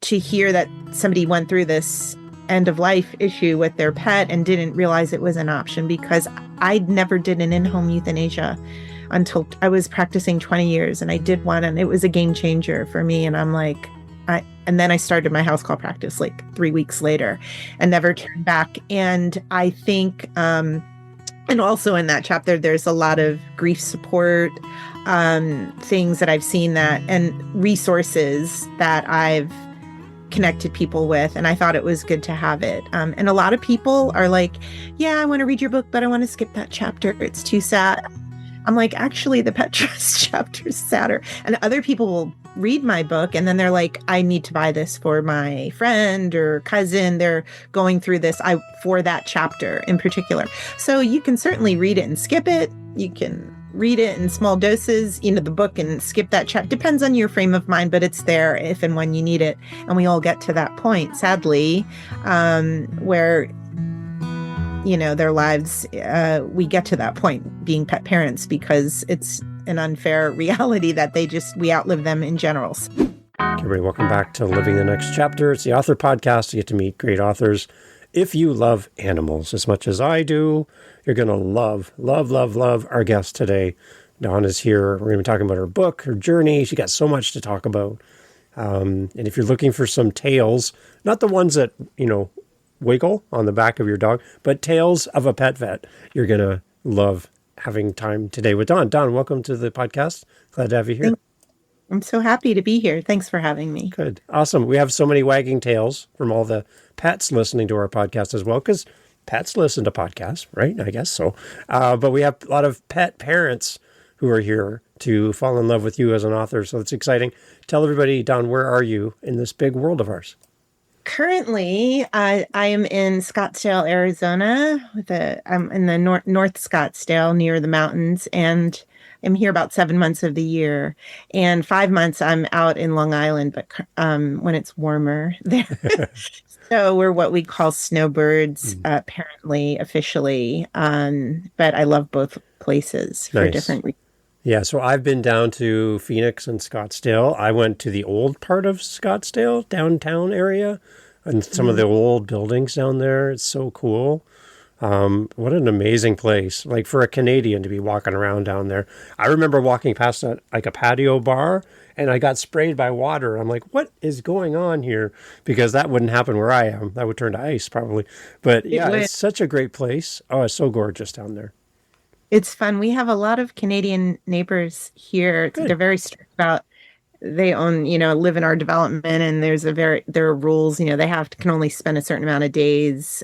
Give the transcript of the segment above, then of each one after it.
to hear that somebody went through this end of life issue with their pet and didn't realize it was an option, because I never did an in-home euthanasia until I was practicing 20 years, and I did one, and it was a game changer for me. And I'm like, and then I started my house call practice like 3 weeks later and never turned back. And I think, and also in that chapter, there's a lot of grief support, things that I've seen that, and resources that I've connected people with. And I thought it was good to have it. And a lot of people are like, yeah, I want to read your book, but I want to skip that chapter. It's too sad. I'm like, actually, the pet trust chapter is sadder. And other people will read my book and then they're like, I need to buy this for my friend or cousin. They're going through this for that chapter in particular. So you can certainly read it and skip it. You can read it in small doses, the book, and skip that chapter. Depends on your frame of mind, but it's there if and when you need it. And we all get to that point, sadly, where their lives, we get to that point being pet parents, because it's an unfair reality that we outlive them in general. Okay, everybody, welcome back to Living the Next Chapter. It's the author podcast. You get to meet great authors. If you love animals as much as I do, you're going to love our guest today. Dawn is here. We're going to be talking about her book, her journey. She got so much to talk about. And if you're looking for some tales, not the ones that, wiggle on the back of your dog, but tales of a pet vet, you're going to love having time today with Dawn. Dawn, welcome to the podcast. Glad to have you here. I'm so happy to be here. Thanks for having me. Good. Awesome. We have so many wagging tails from all the pets listening to our podcast as well, because pets listen to podcasts, right? I guess so. But we have a lot of pet parents who are here to fall in love with you as an author. So it's exciting. Tell everybody, Dawn, where are you in this big world of ours? Currently, I am in Scottsdale, Arizona. I'm in the North Scottsdale, near the mountains, and I'm here about 7 months of the year. And 5 months I'm out in Long Island, but when it's warmer there. So we're what we call snowbirds, apparently, officially. But I love both places for different reasons. Yeah, so I've been down to Phoenix and Scottsdale. I went to the old part of Scottsdale, downtown area, and some of the old buildings down there. It's so cool. What an amazing place. Like, for a Canadian to be walking around down there. I remember walking past a patio bar, and I got sprayed by water. I'm like, what is going on here? Because that wouldn't happen where I am. That would turn to ice probably. But yeah, it's such a great place. Oh, it's so gorgeous down there. It's fun. We have a lot of Canadian neighbors here. Good. They're very strict about, they own, live in our development, and there are rules, they can only spend a certain amount of days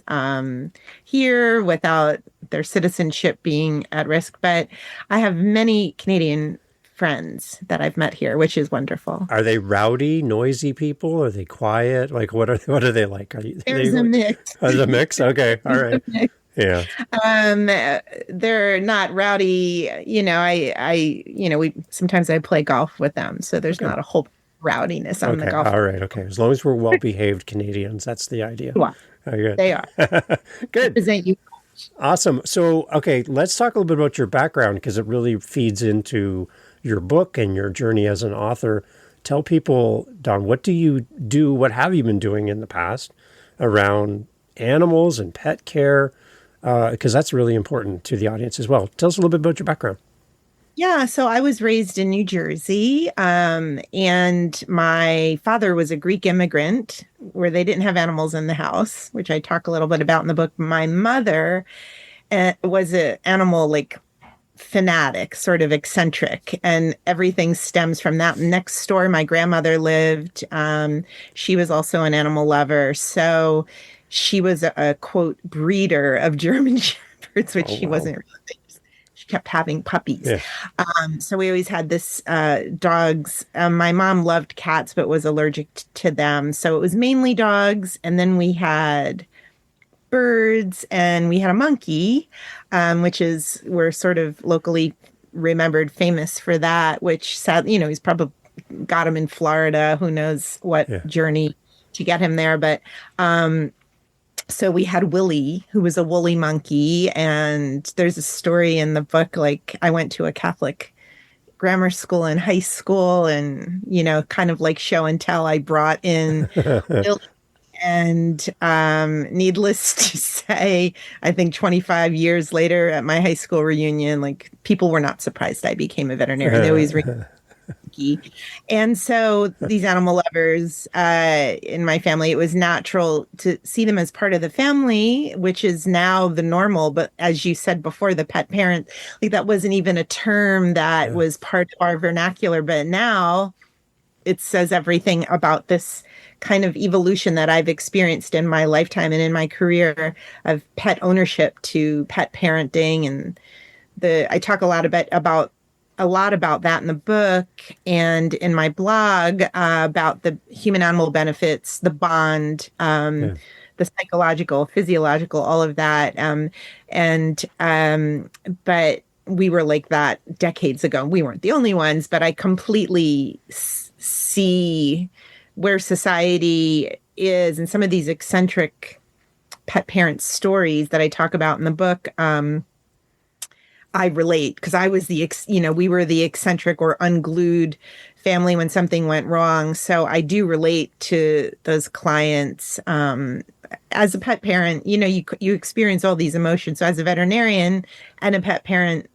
here without their citizenship being at risk. But I have many Canadian friends that I've met here, which is wonderful. Are they rowdy, noisy people? Are they quiet? Like, what are they like? There's a mix. There's a mix? Okay. All right. Yeah. They're not rowdy. Sometimes I play golf with them, so there's not a whole rowdiness on the golf. All right. Okay. As long as we're well-behaved Canadians, that's the idea. Well, good. They are. Good. Represent you. Awesome. So, okay, let's talk a little bit about your background, because it really feeds into your book and your journey as an author. Tell people, Dawn, what do you do? What have you been doing in the past around animals and pet care? Because that's really important to the audience as well. Tell us a little bit about your background. Yeah, so I was raised in New Jersey, and my father was a Greek immigrant where they didn't have animals in the house, which I talk a little bit about in the book. My mother was an animal fanatic, sort of eccentric, and everything stems from that. Next door, my grandmother lived. She was also an animal lover, so she was a quote breeder of German shepherds, which she wasn't really. She kept having puppies. Yeah. So we always had this dogs. My mom loved cats, but was allergic to them. So it was mainly dogs. And then we had birds, and we had a monkey, we're sort of locally remembered famous for that, which sadly, he's probably got him in Florida. Who knows what journey to get him there. But so we had Willie, who was a woolly monkey. And there's a story in the book, I went to a Catholic grammar school and high school, and kind of like show and tell, I brought in Lily. And needless to say, I think 25 years later at my high school reunion, like, people were not surprised I became a veterinarian. They always and so these animal lovers in my family, it was natural to see them as part of the family, which is now the normal. But as you said before, the pet parent, like, that wasn't even a term that was part of our vernacular. But now it says everything about this kind of evolution that I've experienced in my lifetime and in my career of pet ownership to pet parenting. And I talk a lot about that in the book and in my blog about the human animal benefits, the bond, the psychological, physiological, all of that. But we were like that decades ago. We weren't the only ones, but I completely see where society is, and some of these eccentric pet parent stories that I talk about in the book. I relate because I was we were the eccentric or unglued family when something went wrong. So I do relate to those clients. As a pet parent, you experience all these emotions. So as a veterinarian and a pet parent,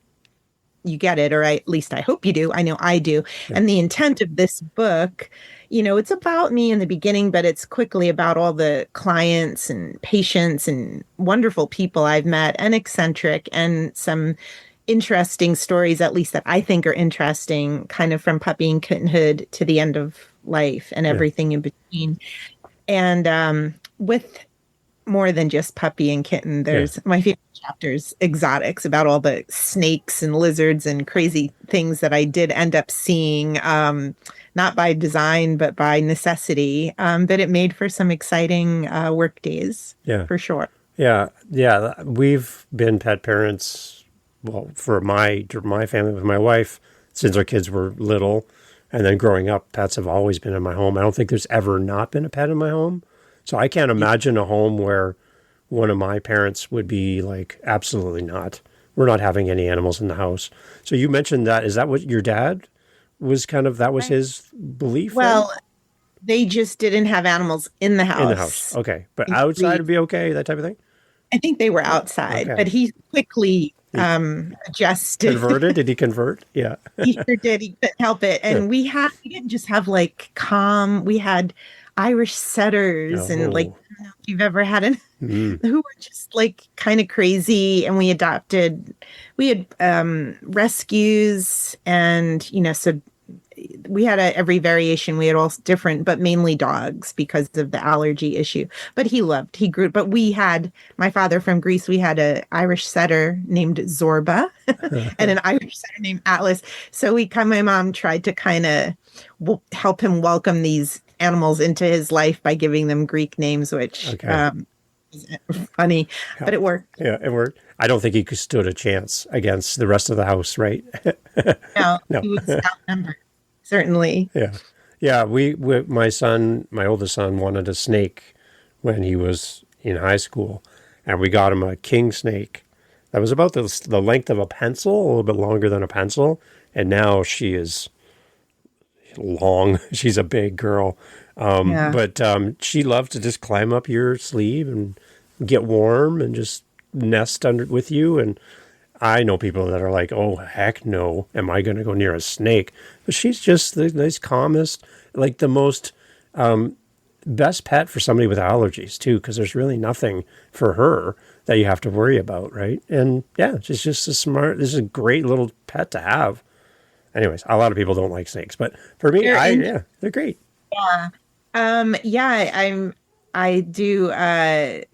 you get it, or at least I hope you do. I know I do. Yeah. And the intent of this book, it's about me in the beginning, but it's quickly about all the clients and patients and wonderful people I've met, and eccentric, and some interesting stories, at least that I think are interesting, kind of from puppy and kittenhood to the end of life and everything in between. And with more than just puppy and kitten, there's my favorite chapters, exotics, about all the snakes and lizards and crazy things that I did end up seeing, not by design, but by necessity. But it made for some exciting work days, for sure. Yeah. We've been pet parents, well, for my family with my wife, since our kids were little. And then growing up, pets have always been in my home. I don't think there's ever not been a pet in my home. So I can't imagine a home where one of my parents would be like, absolutely not. We're not having any animals in the house. So you mentioned that. Is that what your dad was that was his belief? Well, they just didn't have animals in the house. In the house. Okay. But outside would be okay, that type of thing? I think they were outside, but he quickly adjusted. Converted? Did he convert? Yeah. He sure did. He couldn't help it. And we didn't just have like we had Irish setters and like, I don't know if you've ever had who were just like kind of crazy. And we had rescues, and, so we had every variation. We had all different, but mainly dogs because of the allergy issue. But he grew. But my father from Greece, we had an Irish setter named Zorba and an Irish setter named Atlas. So my mom tried to kind of help him welcome these animals into his life by giving them Greek names, which is funny, but it worked. Yeah, it worked. I don't think he stood a chance against the rest of the house, right? No. He was outnumbered. Certainly. Yeah. My oldest son wanted a snake when he was in high school, and we got him a king snake that was about the length of a pencil, a little bit longer than a pencil, and now she is long. She's a big girl. But she loved to just climb up your sleeve and get warm and just nest with you. And I know people that are like, oh, heck no, am I going to go near a snake? But she's just the nice, calmest, like the most best pet for somebody with allergies, too, because there's really nothing for her that you have to worry about, right? And she's just this is a great little pet to have. Anyways, a lot of people don't like snakes, but for me, they're great. Yeah. I do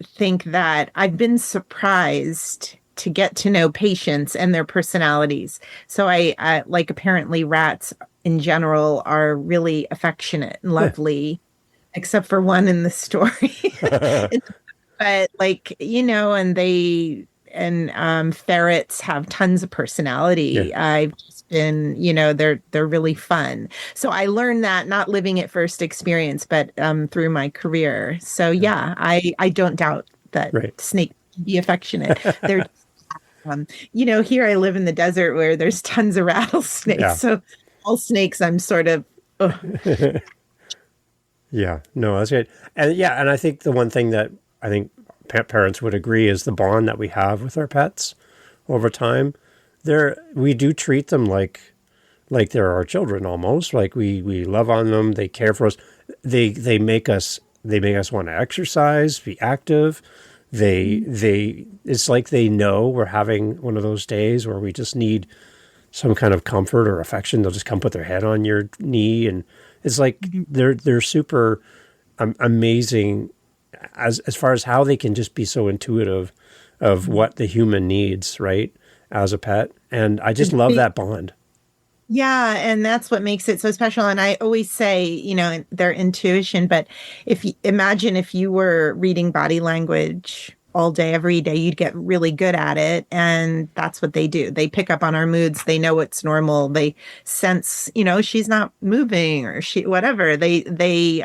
think that I've been surprised to get to know patients and their personalities. So I like, apparently rats in general are really affectionate and lovely, except for one in the story. But like, and ferrets have tons of personality. I've just been, they're really fun. So I learned that, not living it first experience, but through my career. So I don't doubt that snakes can be affectionate. They're Here I live in the desert where there's tons of rattlesnakes. Yeah. So all snakes, I'm sort of, ugh. Yeah, no, that's good. And yeah, and I think the one thing that I think pet parents would agree is the bond that we have with our pets over time. We do treat them like they're our children almost. Like we love on them, they care for us. They make us want to exercise, be active. They it's like they know we're having one of those days where we just need some kind of comfort or affection. They'll just come put their head on your knee, and it's like they're super amazing as far as how they can just be so intuitive of what the human needs, right, as a pet. And I just love that bond. Yeah, and that's what makes it so special. And I always say, their intuition, but imagine if you were reading body language all day, every day, you'd get really good at it. And that's what they do. They pick up on our moods. They know what's normal. They sense, she's not moving or whatever. They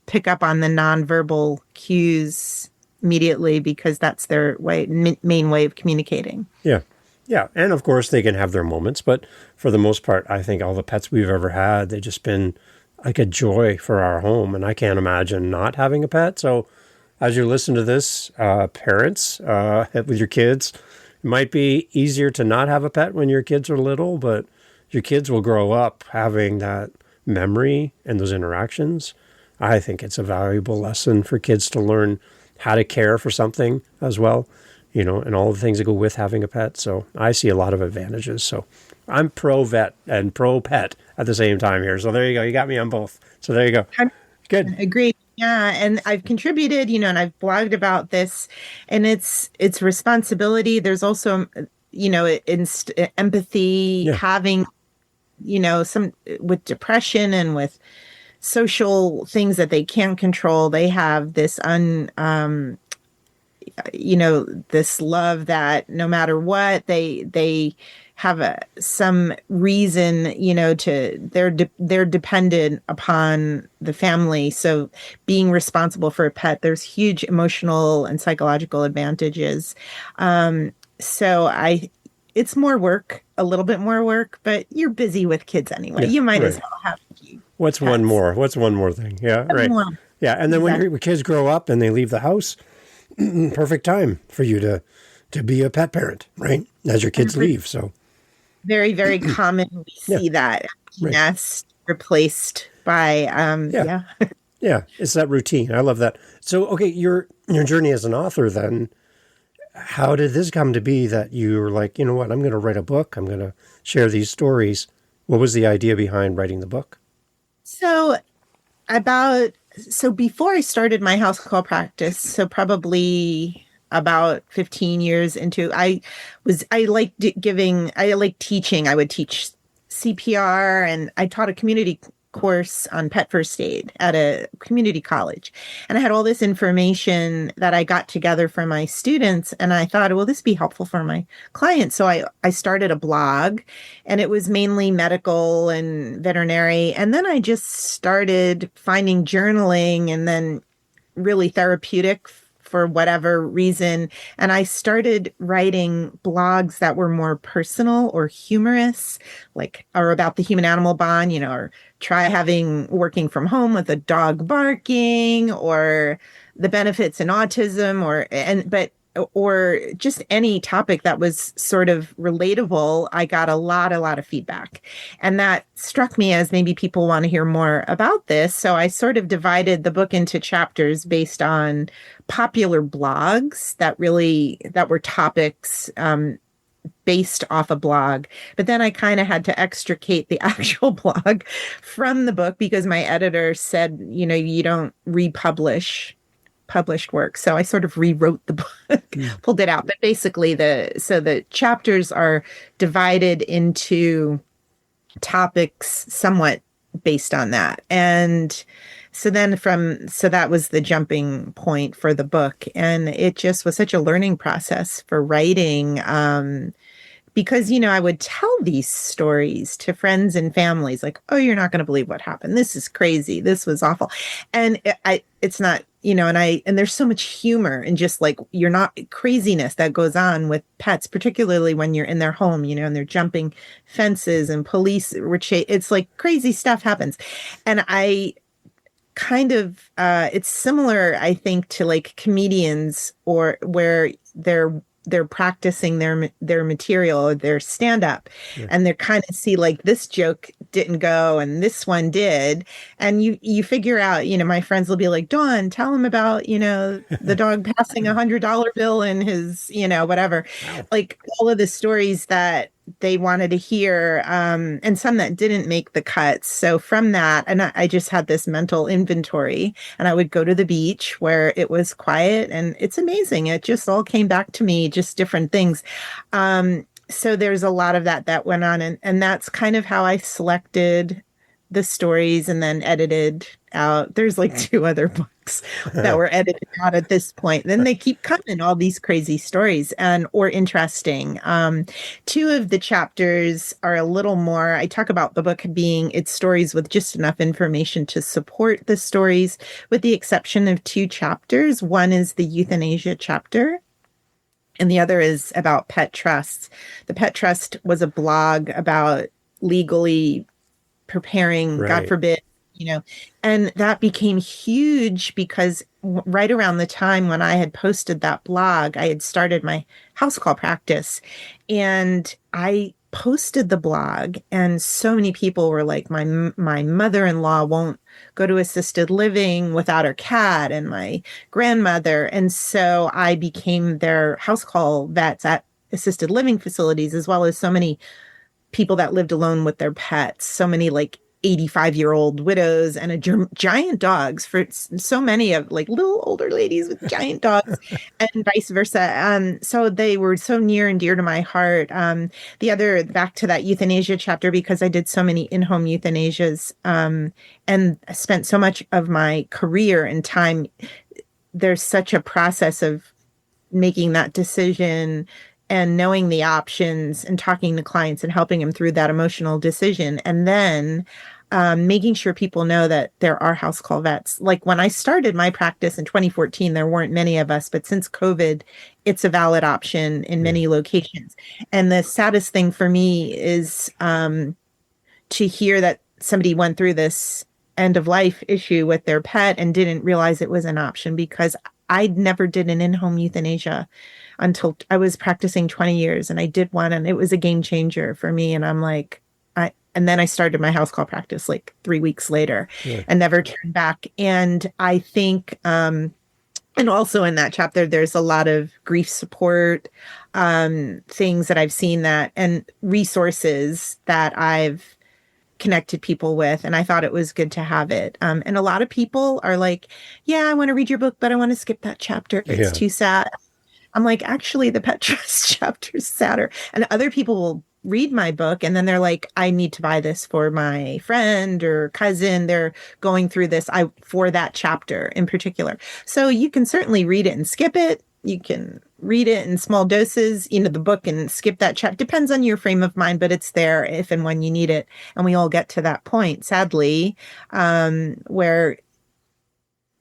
pick up on the nonverbal cues immediately because that's their main way of communicating. Yeah. Yeah. And of course they can have their moments, but for the most part, I think all the pets we've ever had, they've just been like a joy for our home. And I can't imagine not having a pet. So as you listen to this, parents with your kids, it might be easier to not have a pet when your kids are little, but your kids will grow up having that memory and those interactions. I think it's a valuable lesson for kids to learn how to care for something as well, and all the things that go with having a pet. So I see a lot of advantages. So I'm pro vet and pro pet at the same time here. So there you go. You got me on both. So there you go. Good. Agreed. Yeah. And I've contributed, and I've blogged about this, and it's responsibility. There's also, empathy, having, some with depression and with social things that they can't control. They have this this love that no matter what, they have some reason, they're dependent upon the family. So being responsible for a pet, there's huge emotional and psychological advantages. It's more work, a little bit more work, but you're busy with kids anyway. Yeah, you might right. as well have a few What's pets. What's one more thing? Yeah, right. More. Yeah, and then when your kids grow up and they leave the house, perfect time for you to be a pet parent, right? As your kids leave. So very, very common. We see that nest replaced by Yeah, it's that routine. I love that. So okay, your journey as an author then, how did this come to be that you were like, you know what, I'm going to write a book. I'm going to share these stories. What was the idea behind writing the book? So before I started my house call practice, so probably about 15 years into, I liked teaching. I would teach CPR, and I taught a community course on pet first aid at a community college. And I had all this information that I got together for my students. And I thought, well, this would be helpful for my clients. So I started a blog, and it was mainly medical and veterinary. And then I just started finding journaling and then really therapeutic for whatever reason. And I started writing blogs that were more personal or humorous, or about the human animal bond, or try working from home with a dog barking, or the benefits in autism, or just any topic that was sort of relatable. I got a lot of feedback. And that struck me as maybe people want to hear more about this. So I sort of divided the book into chapters based on popular blogs that were topics based off a blog. But then I kind of had to extricate the actual blog from the book because my editor said, you don't republish published work. So I sort of rewrote the book, pulled it out. But basically the chapters are divided into topics somewhat based on that. And so that was the jumping point for the book. And it just was such a learning process for writing, because, I would tell these stories to friends and families like, oh, you're not going to believe what happened. This is crazy. This was awful. And it's not, and there's so much humor and just like, you're not craziness that goes on with pets, particularly when you're in their home, and they're jumping fences and police were it's like crazy stuff happens. And I kind of, it's similar, I think, to like comedians or where they're practicing their material or their stand up, and they're kind of see like this joke didn't go and this one did, and you figure out, my friends will be like, Dawn, tell him about, the dog passing $100 bill in his, whatever, like all of the stories that they wanted to hear, and some that didn't make the cuts. So from that, and I just had this mental inventory, and I would go to the beach where it was quiet, and it's amazing. It just all came back to me, just different things. So there's a lot of that went on, and that's kind of how I selected the stories and then edited out. There's like 2 other books that were edited out at this point. Then they keep coming, all these crazy stories or interesting. 2 of the chapters are a little more, I talk about the book being it's stories with just enough information to support the stories, with the exception of 2 chapters. One is the euthanasia chapter, and the other is about pet trusts. The pet trust was a blog about legally preparing, Right. God forbid, and that became huge because right around the time when I had posted that blog, I had started my house call practice, and I posted the blog, and so many people were like, my mother-in-law won't go to assisted living without her cat, and my grandmother. And so I became their house call vets at assisted living facilities, as well as so many people that lived alone with their pets, so many like 85-year-old widows and giant dogs, for so many of like little older ladies with giant dogs and vice versa. So they were so near and dear to my heart. The other, back to that euthanasia chapter, because I did so many in-home euthanasias, and spent so much of my career and time, there's such a process of making that decision and knowing the options and talking to clients and helping them through that emotional decision. And then making sure people know that there are house call vets. Like when I started my practice in 2014, there weren't many of us, but since COVID, it's a valid option in many locations. And the saddest thing for me is to hear that somebody went through this end of life issue with their pet and didn't realize it was an option, because I never did an in-home euthanasia until I was practicing 20 years, and I did one, and it was a game changer for me. And I'm like, and then I started my house call practice like 3 weeks later and never turned back. And I think, and also in that chapter, there's a lot of grief support, things that I've seen that, and resources that I've connected people with. And I thought it was good to have it. And a lot of people are like, yeah, I want to read your book, but I want to skip that chapter. It's too sad. I'm like, actually, the pet trust chapter is sadder. And other people will read my book, and then they're like, I need to buy this for my friend or cousin. They're going through this for that chapter in particular. So you can certainly read it and skip it. You can read it in small doses, the book, and skip that chapter. Depends on your frame of mind, but it's there if and when you need it. And we all get to that point, sadly, where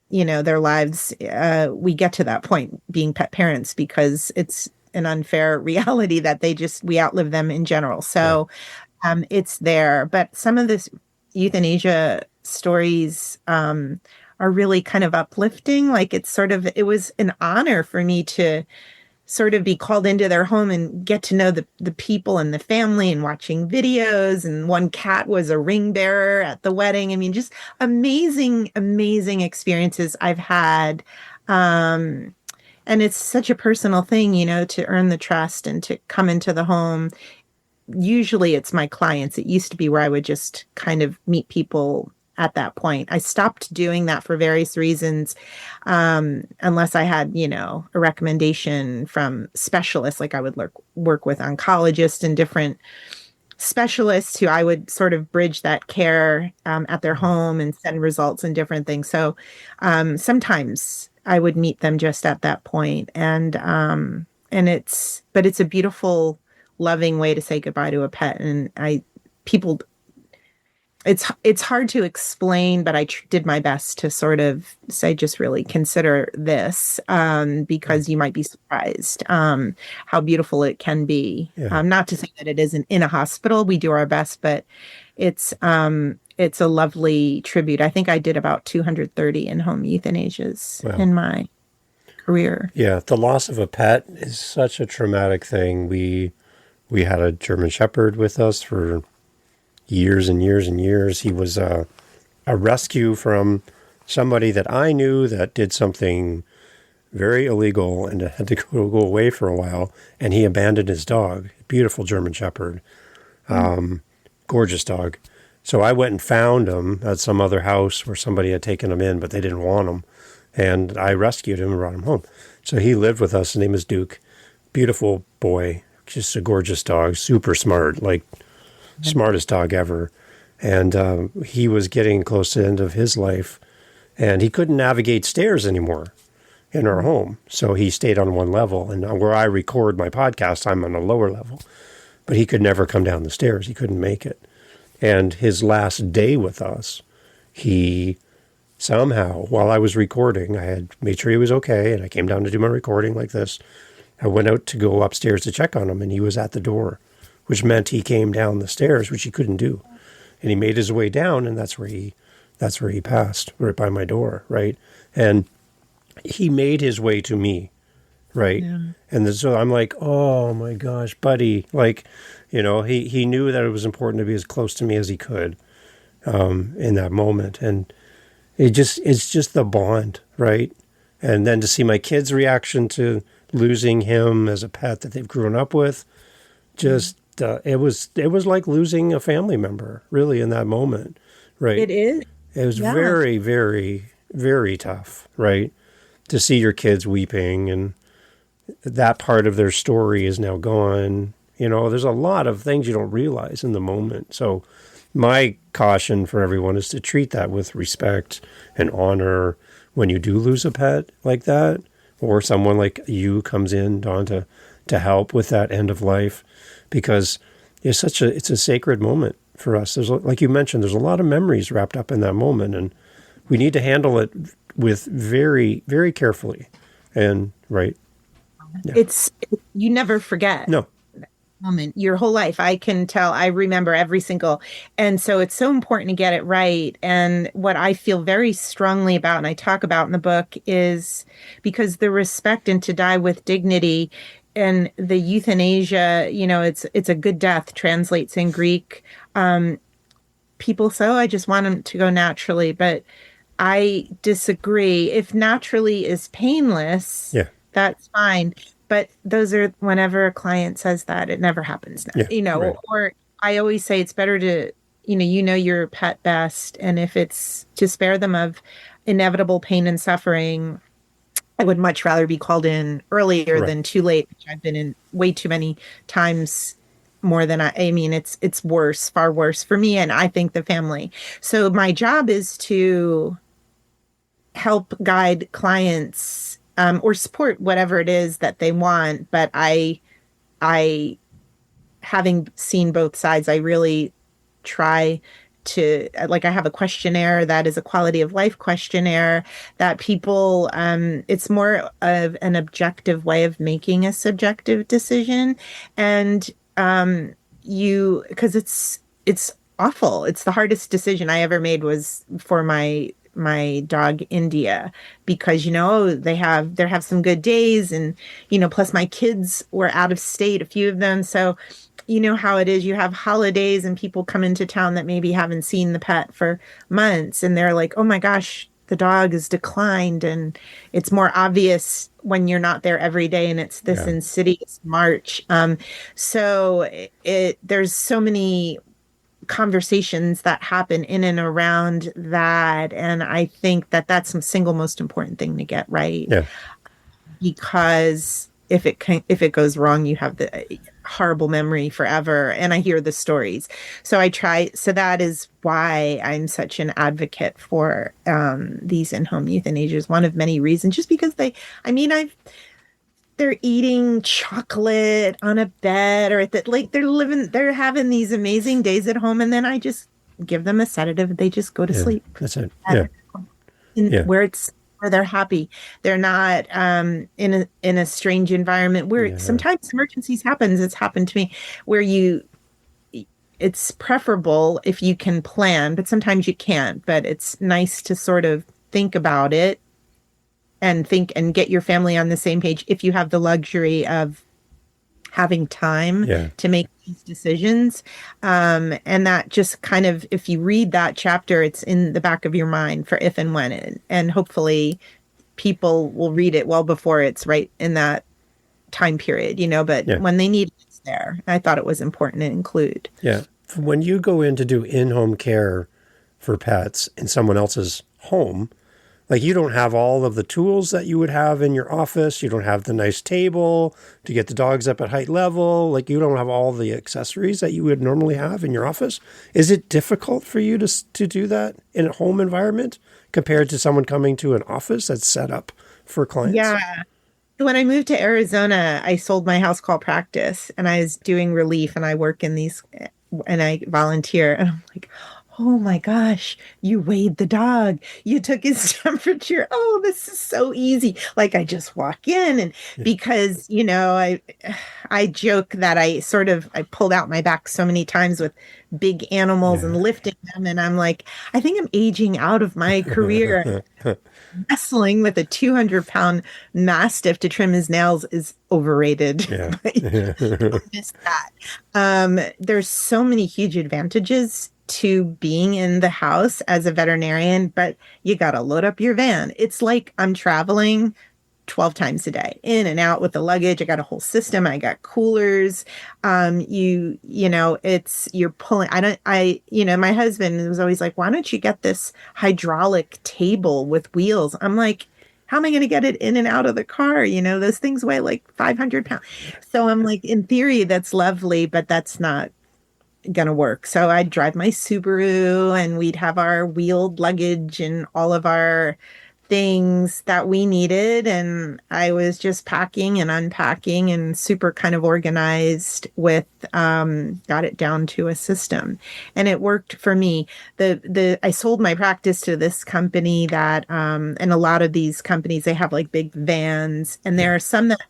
their lives, we get to that point being pet parents, because it's an unfair reality that we outlive them in general. So it's there. But some of this euthanasia stories are really kind of uplifting. Like it was an honor for me to sort of be called into their home and get to know the people and the family, and watching videos. And one cat was a ring bearer at the wedding. I mean, just amazing, amazing experiences I've had. And it's such a personal thing, to earn the trust and to come into the home. Usually it's my clients. It used to be where I would just kind of meet people at that point. I stopped doing that for various reasons, unless I had, a recommendation from specialists. Like I would work with oncologists and different specialists who I would sort of bridge that care at their home and send results and different things. So sometimes I would meet them just at that point. But it's a beautiful loving way to say goodbye to a pet. And people, it's hard to explain, but I did my best to sort of say, just really consider this, because you might be surprised how beautiful it can be. Yeah. Not to say that it isn't in a hospital. We do our best, but it's a lovely tribute. I think I did about 230 in-home euthanasias in my career. Yeah, the loss of a pet is such a traumatic thing. We had a German Shepherd with us for years and years and years. He was a rescue from somebody that I knew that did something very illegal and had to go away for a while, and he abandoned his dog. Beautiful German Shepherd. Gorgeous dog. So I went and found him at some other house where somebody had taken him in, but they didn't want him. And I rescued him and brought him home. So he lived with us. His name is Duke. Beautiful boy. Just a gorgeous dog. Super smart. Like, smartest dog ever. And he was getting close to the end of his life. And he couldn't navigate stairs anymore in our home. So he stayed on one level. And where I record my podcast, I'm on a lower level. But he could never come down the stairs. He couldn't make it. And his last day with us, he somehow, while I was recording, I had made sure he was okay, and I came down to do my recording like this. I went out to go upstairs to check on him, and he was at the door, which meant he came down the stairs, which he couldn't do. And he made his way down, and that's where he passed, right by my door, right? And he made his way to me, right? Yeah. And so I'm like, oh my gosh, buddy. Like, he knew that it was important to be as close to me as he could in that moment. And it's just the bond, right? And then to see my kids' reaction to losing him as a pet that they've grown up with, just it was like losing a family member, really, in that moment, right? It is. It was very, very, very tough, right? To see your kids weeping, and that part of their story is now gone. There's a lot of things you don't realize in the moment. So my caution for everyone is to treat that with respect and honor when you do lose a pet like that, or someone like you comes in, Dawn, to help with that end of life, because it's a sacred moment for us. There's, like you mentioned, there's a lot of memories wrapped up in that moment, and we need to handle it with very, very carefully. And right. Yeah. You never forget. No. Moment your whole life. I can tell, I remember every single, and so it's so important to get it right. And what I feel very strongly about, and I talk about in the book, is because the respect and to die with dignity, and the euthanasia, it's a good death, translates in Greek. People say, I just want them to go naturally, but I disagree. If naturally is painless, that's fine. But those are, whenever a client says that, it never happens now, right. Or I always say it's better to, your pet best. And if it's to spare them of inevitable pain and suffering, I would much rather be called in earlier than too late, which I've been in way too many times, more than I mean, it's worse, far worse for me. And I think the family. So my job is to help guide clients, or support whatever it is that they want. But I, having seen both sides, I really try to, like, I have a questionnaire that is a quality of life questionnaire that people, it's more of an objective way of making a subjective decision. And because it's awful. It's the hardest decision I ever made was for my dog India, because they have some good days, and plus my kids were out of state, a few of them, so how it is, you have holidays and people come into town that maybe haven't seen the pet for months, and they're like, oh my gosh, the dog has declined. And it's more obvious when you're not there every day, and it's this insidious march. So there's so many conversations that happen in and around that, and I think that that's the single most important thing to get right. Because if it goes wrong, you have the horrible memory forever. And I hear the stories, so that is why I'm such an advocate for these in-home euthanasias. One of many reasons, just because there's they're eating chocolate on a bed or like they're having these amazing days at home. And then I just give them a sedative. They just go to Yeah. sleep. That's it. Yeah. Yeah. Where they're happy. They're not in a strange environment where Yeah. sometimes emergencies happens. It's happened to me where it's preferable if you can plan, but sometimes you can't. But it's nice to sort of think about it and get your family on the same page if you have the luxury of having time Yeah. to make these decisions. And that just kind of, if you read that chapter, it's in the back of your mind for if and when. And hopefully people will read it well before it's right in that time period, but Yeah. when they need it, it's there. I thought it was important to include. Yeah. When you go in to do in-home care for pets in someone else's home, like you don't have all of the tools that you would have in your office. You don't have the nice table to get the dogs up at height level. Like you don't have all the accessories that you would normally have in your office. Is it difficult for you to do that in a home environment compared to someone coming to an office that's set up for clients? Yeah. When I moved to Arizona, I sold my house call practice and I was doing relief and I work in these and I volunteer and I'm like, oh my gosh, you weighed the dog. You took his temperature. Oh, this is so easy. Like I just walk in and because, I joke that I pulled out my back so many times with big animals and lifting them. And I'm like, I think I'm aging out of my career. Wrestling with a 200-pound mastiff to trim his nails is overrated. Yeah. Don't miss that. There's so many huge advantages to being in the house as a veterinarian, but you got to load up your van. It's like I'm traveling 12 times a day, in and out with the luggage. I got a whole system. I got coolers. You're pulling. My husband was always like, why don't you get this hydraulic table with wheels? I'm like, how am I going to get it in and out of the car? Those things weigh like 500 pounds. So I'm like, in theory, that's lovely, but that's not gonna work. So I'd drive my Subaru and we'd have our wheeled luggage and all of our things that we needed. And I was just packing and unpacking and super kind of organized with, got it down to a system and it worked for me. I sold my practice to this company that, and a lot of these companies, they have like big vans and there are some that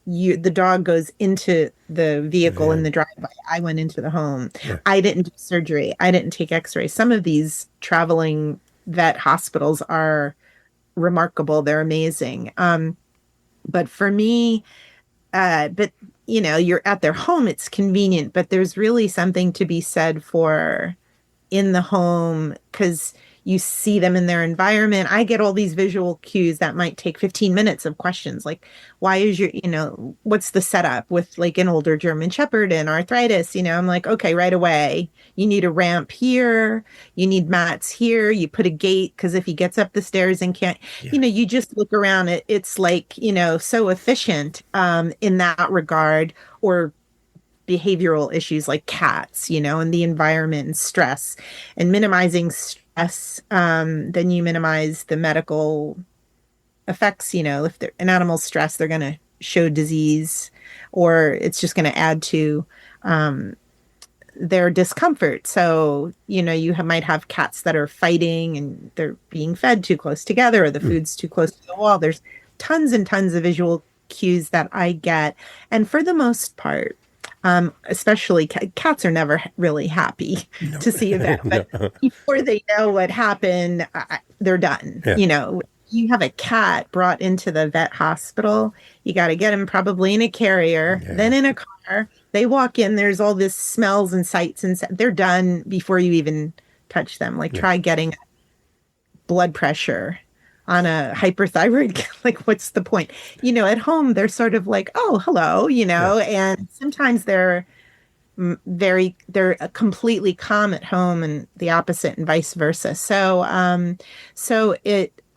the dog goes into the vehicle in the driveway. I went into the home. Yeah. I didn't do surgery. I didn't take x-rays. Some of these traveling vet hospitals are remarkable. They're amazing. But for me, you're at their home. It's convenient, but there's really something to be said for in the home because you see them in their environment. I get all these visual cues that might take 15 minutes of questions. Like, why is what's the setup with like an older German Shepherd and arthritis? I'm like, okay, right away, you need a ramp here. You need mats here. You put a gate because if he gets up the stairs and can't, you just look around. It's like, so efficient in that regard. Or behavioral issues like cats, and the environment and stress and minimizing stress. Then you minimize the medical effects. If an animal's stressed, they're going to show disease or it's just going to add to their discomfort. So, might have cats that are fighting and they're being fed too close together or the food's too close to the wall. There's tons and tons of visual cues that I get. And for the most part, especially cats are never really happy to see a vet, but before they know what happened, they're done. Yeah. You have a cat brought into the vet hospital, you got to get them probably in a carrier, then in a car. They walk in, there's all this smells and sights, and they're done before you even touch them. Like try getting blood pressure on a hyperthyroid, like what's the point? At home, they're sort of like, oh, hello, and sometimes they're completely calm at home and the opposite and vice versa. So,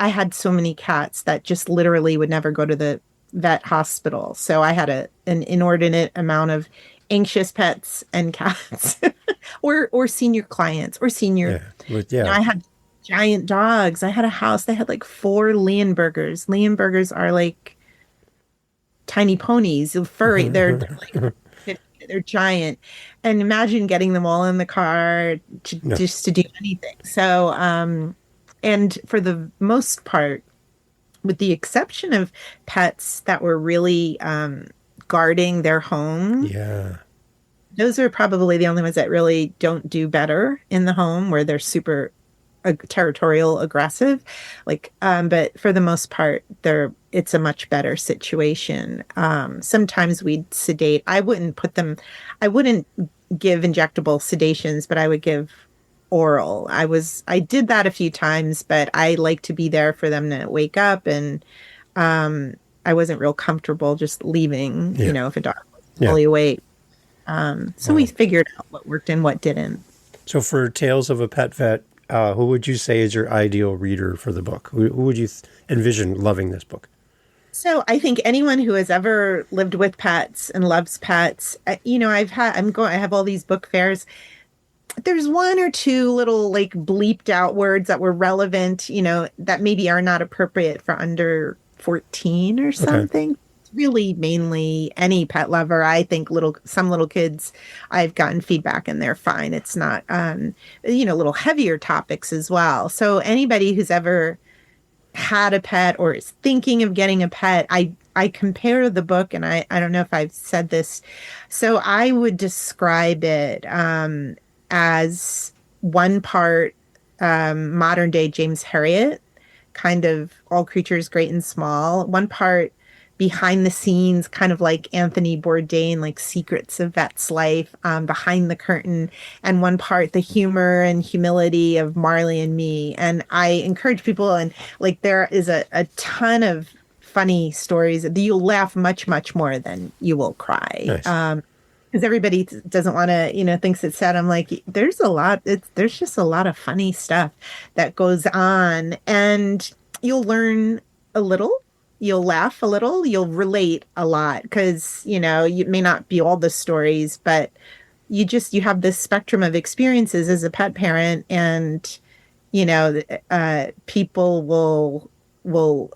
I had so many cats that just literally would never go to the vet hospital. So I had an inordinate amount of anxious pets and cats or senior clients or senior, I had giant dogs. I had a house that had like 4 Leonbergers. Leonbergers are like tiny ponies, furry. They're like they're giant, and imagine getting them all in the car to Yeah. just to do anything. So, and for the most part, with the exception of pets that were really guarding their home, Yeah. those are probably the only ones that really don't do better in the home, where they're super territorial, aggressive. Like, but for the most part, it's a much better situation. Sometimes we'd sedate. I wouldn't give injectable sedations, but I would give oral. I did that a few times, but I like to be there for them to wake up, and I wasn't real comfortable just leaving, Yeah. if a dog was Yeah. fully awake. So we Wow. figured out what worked and what didn't. So for Tales of a Pet Vet, who would you say is your ideal reader for the book? Who would you envision loving this book? So I think anyone who has ever lived with pets and loves pets, I have all these book fairs. There's one or two little like bleeped out words that were relevant, that maybe are not appropriate for under 14 or Okay. something. Really mainly any pet lover. I think some little kids, I've gotten feedback and they're fine. It's not, little heavier topics as well. So anybody who's ever had a pet or is thinking of getting a pet, I compare the book, and I don't know if I've said this. So I would describe it as one part modern day James Herriot, kind of All Creatures Great and Small, one part behind the scenes, kind of like Anthony Bourdain, like Secrets of Vet's Life, behind the curtain, and one part the humor and humility of Marley and Me. And I encourage people, and like there is a ton of funny stories that you'll laugh much, much more than you will cry. Nice. Because everybody doesn't want to, thinks it's sad. I'm like, there's just a lot of funny stuff that goes on, and you'll learn a little. You'll laugh a little, you'll relate a lot, because, you may not be all the stories, but you have this spectrum of experiences as a pet parent, and, people will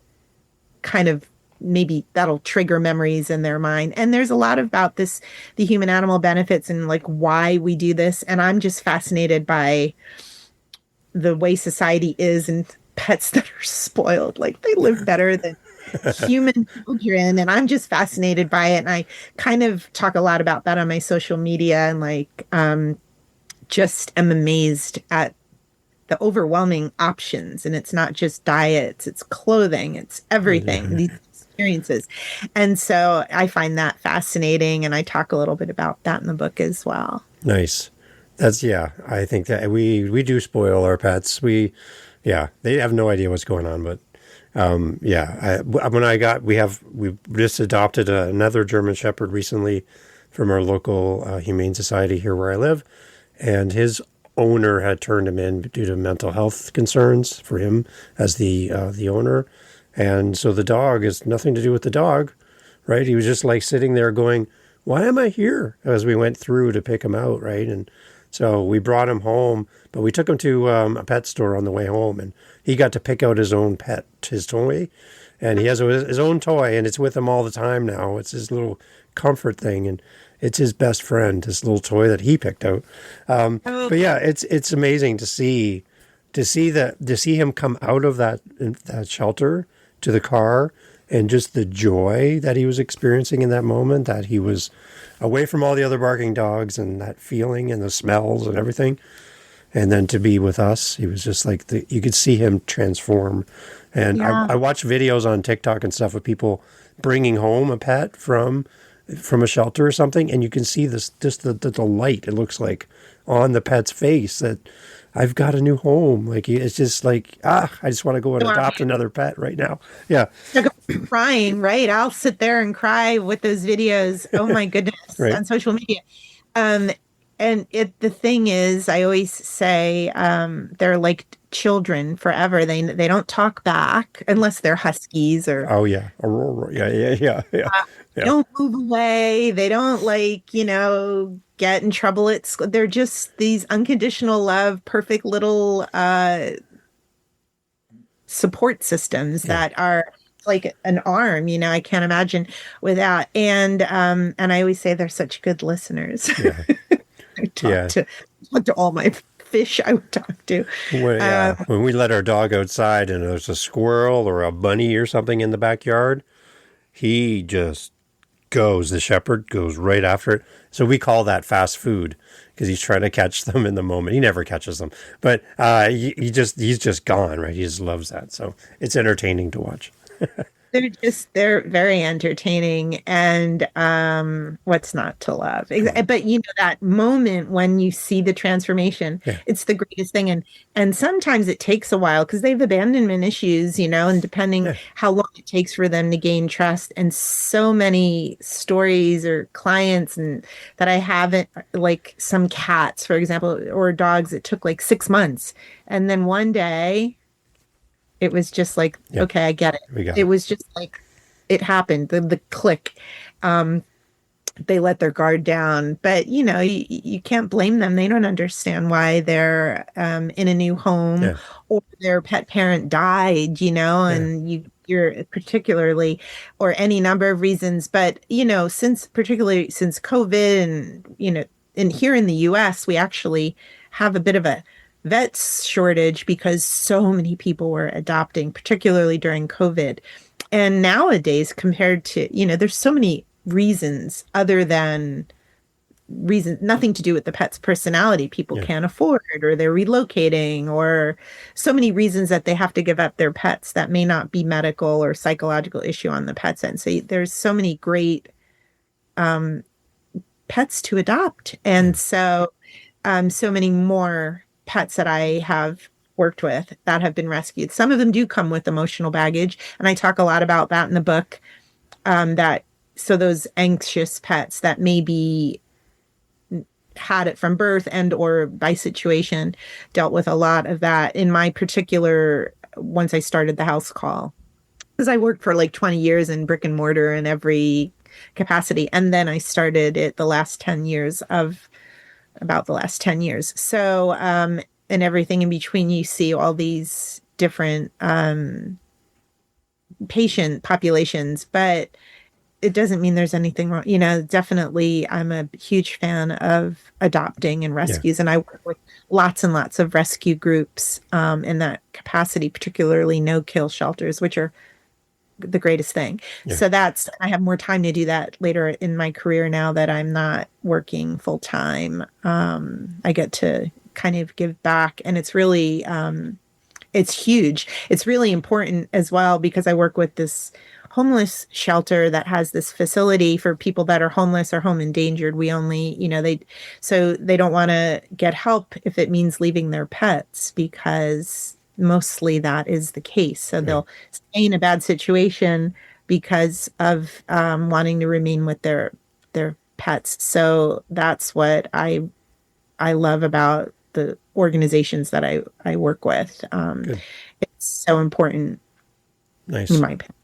kind of, maybe that'll trigger memories in their mind. And there's a lot about the human animal benefits and like why we do this. And I'm just fascinated by the way society is, and pets that are spoiled, like they live better than human children, and I'm just fascinated by it. And I kind of talk a lot about that on my social media, and like just am amazed at the overwhelming options. And it's not just diets, it's clothing, it's everything, these experiences. And so I find that fascinating, and I talk a little bit about that in the book as well. Nice. I think that we do spoil our pets. They have no idea what's going on, but we just adopted another German Shepherd recently from our local Humane Society here where I live, and his owner had turned him in due to mental health concerns for him as the owner, and so the dog is nothing to do with the dog, right? He was just like sitting there going, "Why am I here?" as we went through to pick him out, right? And so we brought him home, but we took him to a pet store on the way home, and he got to pick out his own pet, his toy, and he has his own toy, and it's with him all the time now. It's his little comfort thing, and it's his best friend, this little toy that he picked out. But yeah, it's amazing to see him come out of that shelter to the car, and just the joy that he was experiencing in that moment, that he was away from all the other barking dogs and that feeling and the smells and everything. And then to be with us, he was just like, you could see him transform. And I watch videos on TikTok and stuff of people bringing home a pet from a shelter or something, and you can see this just the light, it looks like, on the pet's face, that I've got a new home. Like, it's just like, I just want to go and adopt another pet right now. Yeah. Crying, right? I'll sit there and cry with those videos. Oh my goodness, Right. on social media. And the thing is, I always say, they're like children forever. They don't talk back unless they're huskies or. Oh yeah, Aurora. Yeah. They don't move away. They don't get in trouble at school. They're just these unconditional love, perfect little support systems that are like an arm, I can't imagine without. And I always say they're such good listeners. Yeah. I Yeah. talk to all my fish I would talk to. When we let our dog outside and there's a squirrel or a bunny or something in the backyard, he just goes. The shepherd goes right after it. So we call that fast food because he's trying to catch them in the moment. He never catches them, but he's just gone, right? He just loves that. So it's entertaining to watch. They're very entertaining, and what's not to love? But that moment when you see the transformation, Yeah. it's the greatest thing. And sometimes it takes a while because they have abandonment issues, and depending how long it takes for them to gain trust. And so many stories or clients and that I haven't, like some cats, for example, or dogs, it took like 6 months, and then one day it was just like, okay, I get it. It was just like, it happened, the click. They let their guard down, but you can't blame them. They don't understand why they're in a new home or their pet parent died, and you're particularly, or any number of reasons. But, particularly since COVID and here in the US, we actually have a bit of a vet shortage because so many people were adopting, particularly during COVID. And nowadays, compared to, there's so many reasons other than reasons, nothing to do with the pet's personality. People can't afford, or they're relocating, or so many reasons that they have to give up their pets that may not be medical or psychological issue on the pet's end. So there's so many great pets to adopt. And so many more pets that I have worked with that have been rescued. Some of them do come with emotional baggage, and I talk a lot about that in the book. So those anxious pets that maybe had it from birth and or by situation dealt with a lot of that. In my particular, once I started the house call, because I worked for like 20 years in brick and mortar in every capacity, and then I started it about the last 10 years. So, and everything in between, you see all these different patient populations, but it doesn't mean there's anything wrong. Definitely, I'm a huge fan of adopting and rescues, and I work with lots and lots of rescue groups in that capacity, particularly no-kill shelters, which are the greatest thing. So I have more time to do that later in my career now that I'm not working full time. I get to kind of give back, and it's really, it's huge. It's really important as well because I work with this homeless shelter that has this facility for people that are homeless or home endangered. We only, they don't want to get help if it means leaving their pets, because mostly that is the case. So they'll stay in a bad situation because of wanting to remain with their pets. So that's what I love about the organizations that I work with. It's so important. Nice. In my opinion.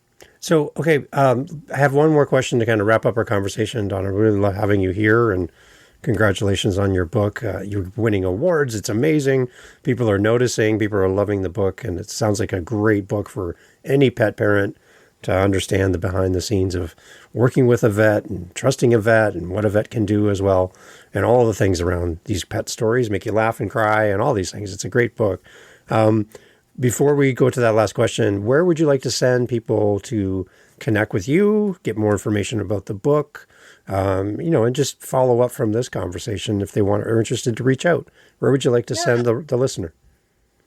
So, okay, I have one more question to kind of wrap up our conversation, Donna. I really love having you here, and congratulations on your book. You're winning awards. It's amazing. People are noticing. People are loving the book, and it sounds like a great book for any pet parent to understand the behind the scenes of working with a vet and trusting a vet and what a vet can do as well, and all the things around these pet stories make you laugh and cry and all these things. It's a great book. Before we go to that last question, where would you like to send people to connect with you, get more information about the book, and just follow up from this conversation if they are interested to reach out? Where would you like to send the listener?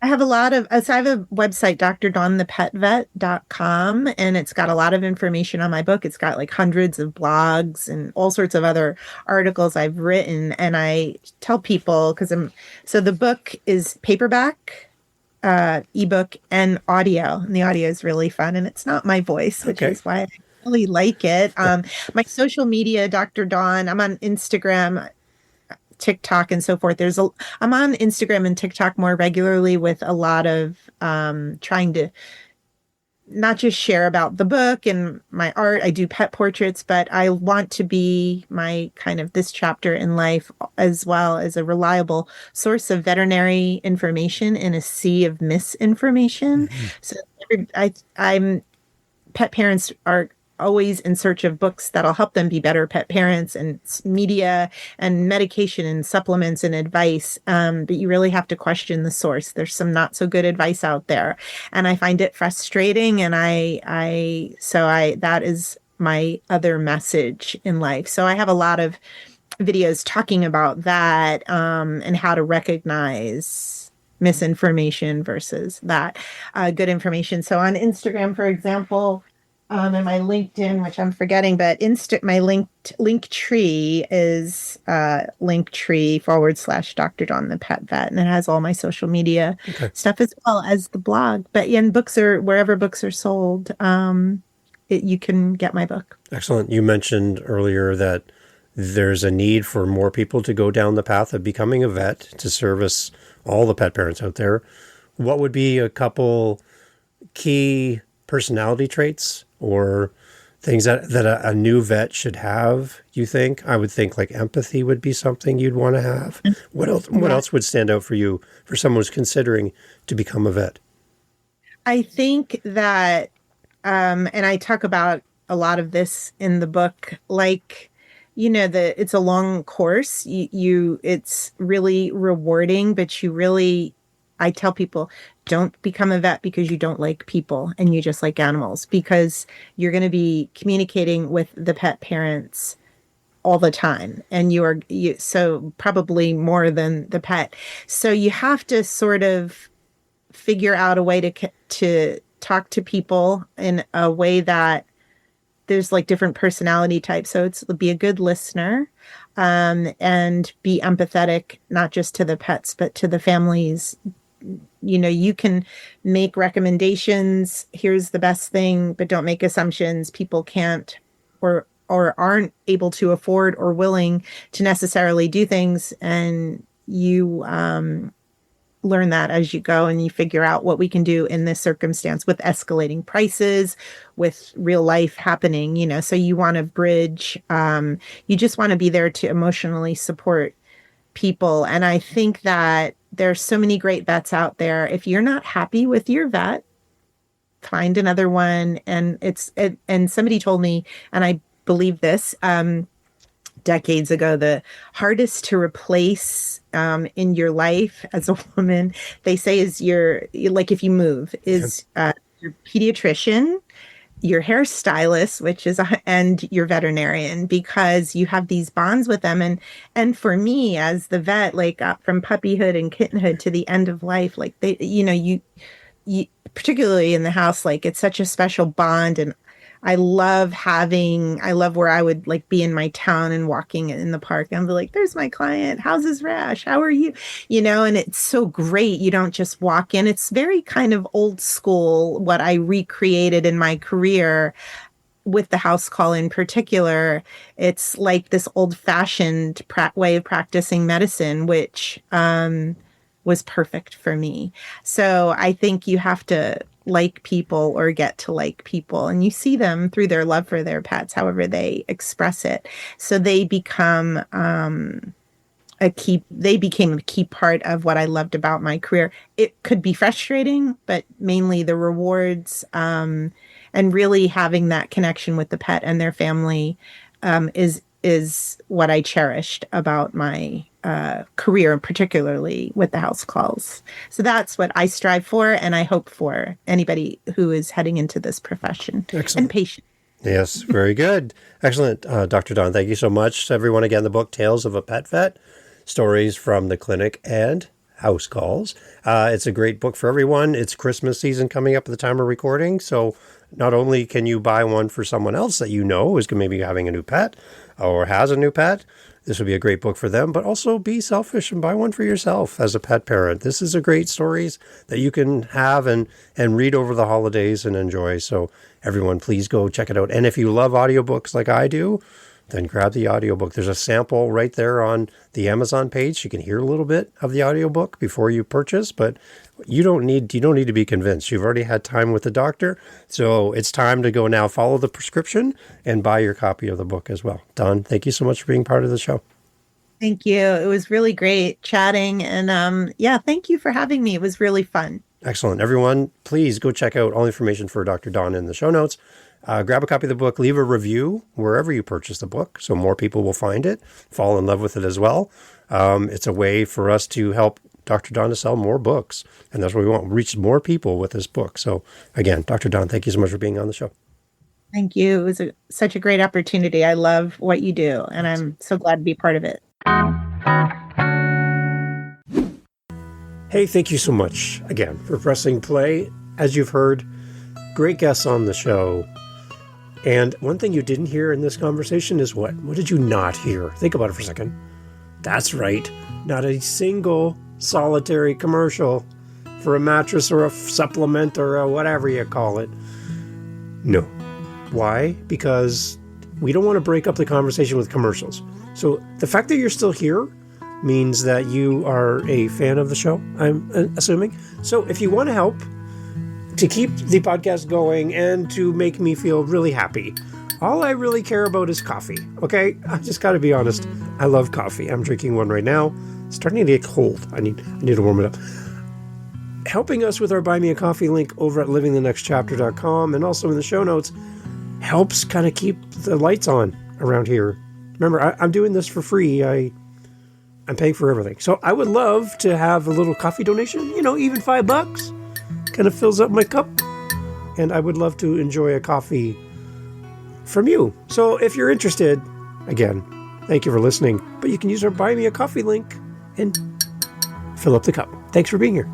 I have I have a website, drdawnthepetvet.com, and it's got a lot of information on my book. It's got like hundreds of blogs and all sorts of other articles I've written. And I tell people, so the book is paperback, ebook, and audio. And the audio is really fun, and it's not my voice, which is why I really like it. My social media, Dr. Dawn, I'm on Instagram, TikTok, and so forth. I'm on Instagram and TikTok more regularly with a lot of trying to not just share about the book and my art. I do pet portraits, but I want to be my kind of this chapter in life as well as a reliable source of veterinary information in a sea of misinformation. Mm-hmm. So I'm pet parents are always in search of books that'll help them be better pet parents, and media and medication and supplements and advice. But you really have to question the source. There's some not so good advice out there, and I find it frustrating. And that is my other message in life. So I have a lot of videos talking about that, and how to recognize misinformation versus that good information. So on Instagram, for example, and my LinkedIn, which I'm forgetting, but my link tree is linktree/ Dr. Dawn the Pet Vet, and it has all my social media stuff as well as the blog. But books are wherever books are sold. You can get my book. Excellent. You mentioned earlier that there's a need for more people to go down the path of becoming a vet to service all the pet parents out there. What would be a couple key personality traits or things that a new vet should have, you think? I would think like empathy would be something you'd want to have. What else would stand out for you, for someone who's considering to become a vet? I think that, and I talk about a lot of this in the book, like, it's a long course. It's really rewarding, but I tell people, don't become a vet because you don't like people and you just like animals, because you're going to be communicating with the pet parents all the time. And so probably more than the pet. So you have to sort of figure out a way to talk to people in a way that there's like different personality types. So be a good listener, and be empathetic, not just to the pets, but to the families. You can make recommendations. Here's the best thing, but don't make assumptions. People can't or aren't able to afford or willing to necessarily do things. And you learn that as you go, and you figure out what we can do in this circumstance with escalating prices, with real life happening, so you want to bridge, you just want to be there to emotionally support people. And I think that there's so many great vets out there. If you're not happy with your vet, find another one. And and somebody told me, and I believe this, decades ago, the hardest to replace in your life as a woman, they say, is if you move, is your pediatrician, your hairstylist, and your veterinarian, because you have these bonds with them. And for me as the vet, like from puppyhood and kittenhood to the end of life, like you particularly in the house, like it's such a special bond. And I love where I would like be in my town and walking in the park and be like, there's my client. How's his rash? How are you? And it's so great. You don't just walk in. It's very kind of old school, what I recreated in my career with the house call in particular. It's like this old fashioned way of practicing medicine, which was perfect for me. So I think you have to like people or get to like people, and you see them through their love for their pets, however they express it. So they became a key part of what I loved about my career. It could be frustrating, but mainly the rewards, and really having that connection with the pet and their family is what I cherished about my career, particularly with the house calls. So that's what I strive for, and I hope for anybody who is heading into this profession. Excellent. And patient. Yes, very good. Excellent. Dr. Dawn, thank you so much. Everyone, again, the book, Tales of a Pet Vet, Stories from the Clinic and House Calls. It's a great book for everyone. It's Christmas season coming up at the time of recording, so not only can you buy one for someone else that you know is maybe having a new pet or has a new pet, this would be a great book for them, but also be selfish and buy one for yourself as a pet parent. This is a great stories that you can have and read over the holidays and enjoy. So everyone, please go check it out. And if you love audiobooks like I do, then grab the audiobook. There's a sample right there on the Amazon page. You can hear a little bit of the audiobook before you purchase, but you don't need to be convinced. You've already had time with the doctor, so it's time to go now follow the prescription and buy your copy of the book as well. Dawn, thank you so much for being part of the show. Thank you. It was really great chatting, and thank you for having me. It was really fun. Excellent. Everyone, please go check out all information for Dr. Don in the show notes. Grab a copy of the book, leave a review wherever you purchase the book so more people will find it, fall in love with it as well. It's a way for us to help Dr. Don to sell more books. And that's what we want, reach more people with this book. So again, Dr. Don, thank you so much for being on the show. Thank you. It was such a great opportunity. I love what you do, and I'm so glad to be part of it. Hey, thank you so much again for pressing play. As you've heard, great guests on the show. And one thing you didn't hear in this conversation is what? What did you not hear? Think about it for a second. That's right. Not a single solitary commercial for a mattress or a supplement or a whatever you call it. No. Why? Because we don't want to break up the conversation with commercials. So the fact that you're still here means that you are a fan of the show, I'm assuming. So if you want to help to keep the podcast going and to make me feel really happy, all I really care about is coffee, okay? I just got to be honest. I love coffee. I'm drinking one right now. It's starting to get cold. I need to warm it up. Helping us with our Buy Me a Coffee link over at livingthenextchapter.com and also in the show notes helps kind of keep the lights on around here. Remember, I'm doing this for free. I'm paying for everything. So I would love to have a little coffee donation, even $5 kind of fills up my cup. And I would love to enjoy a coffee from you. So if you're interested, again, thank you for listening. But you can use our Buy Me a Coffee link and fill up the cup. Thanks for being here.